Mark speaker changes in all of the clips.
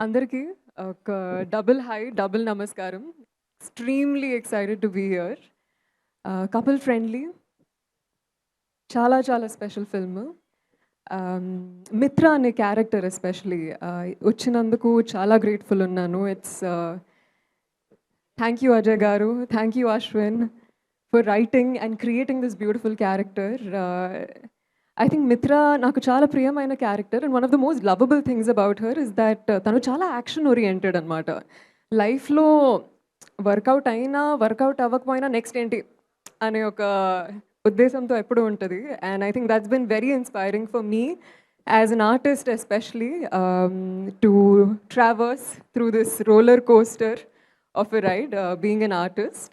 Speaker 1: అందరికీ ఒక double hi, double నమస్కారం. Extremely excited to be here. Couple friendly, చాలా చాలా స్పెషల్ ఫిల్మ్. మిత్ర అనే క్యారెక్టర్ ఎస్పెషలీ వచ్చినందుకు చాలా గ్రేట్ఫుల్ ఉన్నాను. థ్యాంక్ యూ అజయ్ గారు, thank you Ashwin for writing and creating this beautiful character. I think మిత్ర నాకు చాలా ప్రియమైన character and one of the most lovable things about her is that తను చాలా యాక్షన్ ఓరియంటెడ్ అనమాట. లైఫ్లో వర్కౌట్ అయినా వర్కౌట్ అవ్వకపోయినా నెక్స్ట్ ఏంటి అనే ఒక ఉద్దేశంతో ఎప్పుడూ ఉంటుంది. And I think that's been very inspiring for me as an artist especially to traverse through this roller coaster of a ride, being an artist.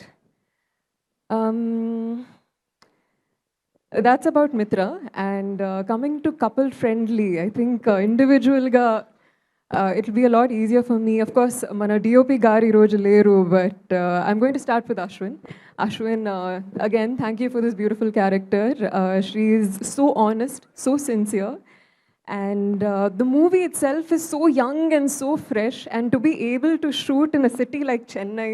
Speaker 1: That's about Mitra. And coming to couple friendly, I think individual ga it'll be a lot easier for me. Of course, mana DOP gari roju leru, but I'm going to start with Ashwin. Ashwin, again, thank you for this beautiful character. She is so honest, so sincere. And the movie itself is so young and so fresh, and to be able to shoot in a city like Chennai,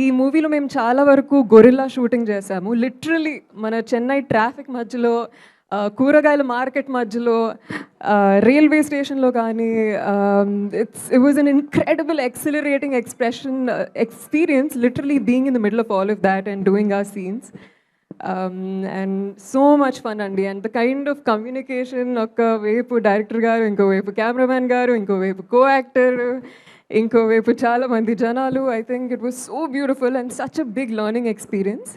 Speaker 1: ఈ మూవీలో మేము చాలా వరకు gorilla shooting చేసాము. Literally మన Chennai traffic మధ్యలో, కూరగాయల market మధ్యలో, రైల్వే స్టేషన్లో కానీ, it was an incredible exhilarating experience literally being in the middle of all of that and doing our scenes. And so much fun అండి. And the kind of communication, ఒకవైపు director గారు, ఇంకోవైపు cameraman గారు, ఇంకోవైపు co actor, ఇంకోవైపు చాలా మంది జనాలు. I think it was so beautiful and such a big learning experience.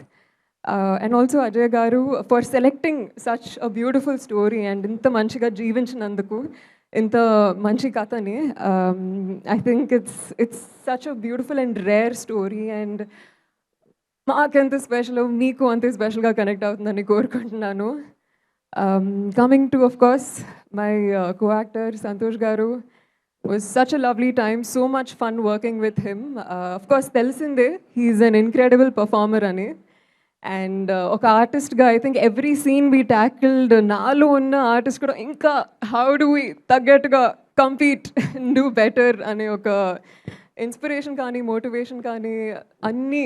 Speaker 1: And also Ajay garu for selecting such a beautiful story and ఇంత మంచిగా జీవించినందుకు ఇంత మంచి కథని. I think it's such a beautiful and rare story. And మాకెంత special, మీకు అంతే స్పెషల్గా కనెక్ట్ అవుతుందని కోరుకుంటున్నాను. Coming to of course my co actor Santosh garu, was such a lovely time, so much fun working with him. Of course telisinde he is an incredible performer ani, and oka artist ga I think every scene we tackled naalo unna artist kuda inka how do we taggattuga compete and do better ane oka inspiration kaani motivation kaani anni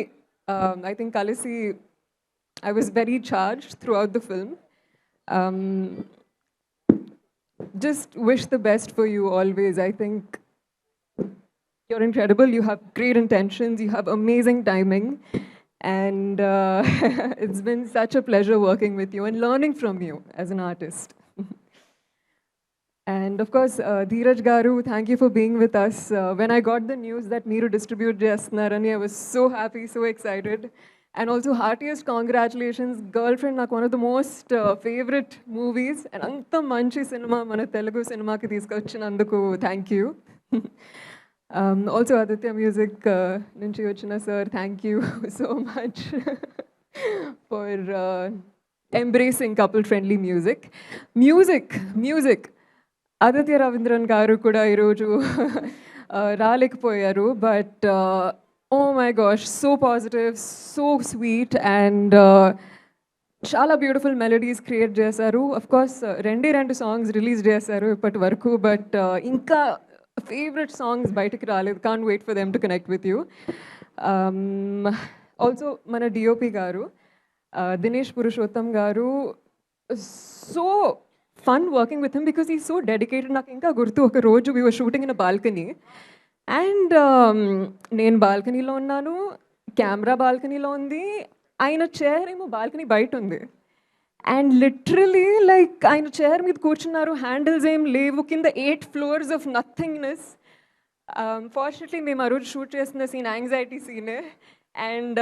Speaker 1: I think kalisi I was very charged throughout the film. um, just wish the best for you always. I think you're incredible. You have great intentions. You have amazing timing. And it's been such a pleasure working with you and learning from you as an artist. And of course, Dheeraj Garu, thank you for being with us. When I got the news that Meeru distribute Jasnarani, I was so happy, so excited. And also heartiest congratulations. Girlfriend, నాకు one of the most favorite movies. And అంత మంచి cinema మన తెలుగు సినిమాకి తీసుకొచ్చినందుకు thank you. Also Aditya music నుంచి వచ్చిన sir, thank you so much for embracing couple friendly music. Aditya Ravindran garu కూడా ఈరోజు రాలేకపోయారు, but oh my gosh, so positive, so sweet, and చాలా బ్యూటిఫుల్ మెలోడీస్ క్రియేట్ చేశారు. అఫ్ కోర్స్ రెండు సాంగ్స్ రిలీజ్ చేశారు ఇప్పటి వరకు, బట్ ఇంకా ఫేవరెట్ సాంగ్స్ బయటకు రాలేదు. Can't wait for them to connect with you. Also మన డిఓపి గారు దినేష్ పురుషోత్తం గారు, so fun working with him because ఈ సో డెడికేటెడ్. నాకు ఇంకా గుర్తు, ఒక రోజు we were shooting in a balcony and నేను బాల్కనీలో ఉన్నాను, కెమెరా బాల్కనీలో ఉంది, ఆయన చైర్ ఏమో బాల్కనీ బయట ఉంది. అండ్ లిటరలీ లైక్ ఆయన చైర్ మీద కూర్చున్నారు, హ్యాండిల్స్ ఏం లేవు, కింద 8 floors ఆఫ్ నథింగ్నెస్. ఫార్చునేట్లీ మేము ఆ రోజు షూట్ చేసిన సీన్ యాంగ్జైటీ సీనే, అండ్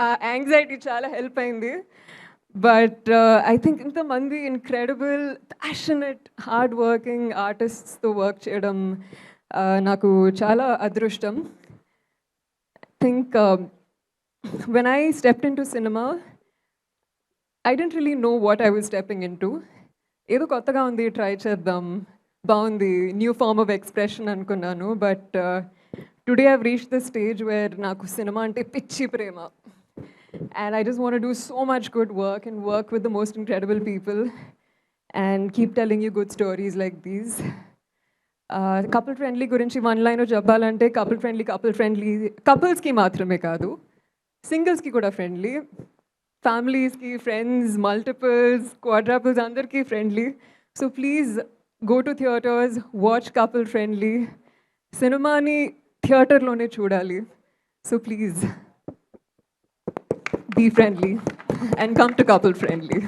Speaker 1: ఆ యాంగ్జైటీ చాలా హెల్ప్ అయింది. బట్ ఐ థింక్ ఇంతమంది ఇన్క్రెడిబుల్ ప్యాషనెట్ హార్డ్ వర్కింగ్ ఆర్టిస్ట్స్తో వర్క్ చేయడం నాకు చాలా అదృష్టం. Think when I stepped into cinema I don't really know what I was stepping into. ఏదో కొత్తగా ఉంది, ట్రై చేద్దాం, బాగుంది, న్యూ ఫార్మ్ ఆఫ్ ఎక్స్ప్రెషన్ అనుకున్నాను. But today I've reached the stage where నాకు సినిమా అంటే పిచ్చి ప్రేమ. And I just want to do so much good work and work with the most incredible people and keep telling you good stories like these. Couple friendly గురించి one line చెప్పాలంటే couple friendly కపుల్స్కి మాత్రమే కాదు, సింగిల్స్కి కూడా friendly, ఫ్యామిలీస్కి, friends, multiples, క్వాడ్రాపుల్స్ అందరికీ friendly. So please go to theatres, watch couple friendly. సినిమాని థియేటర్లోనే చూడాలి. So please be friendly and come to couple friendly.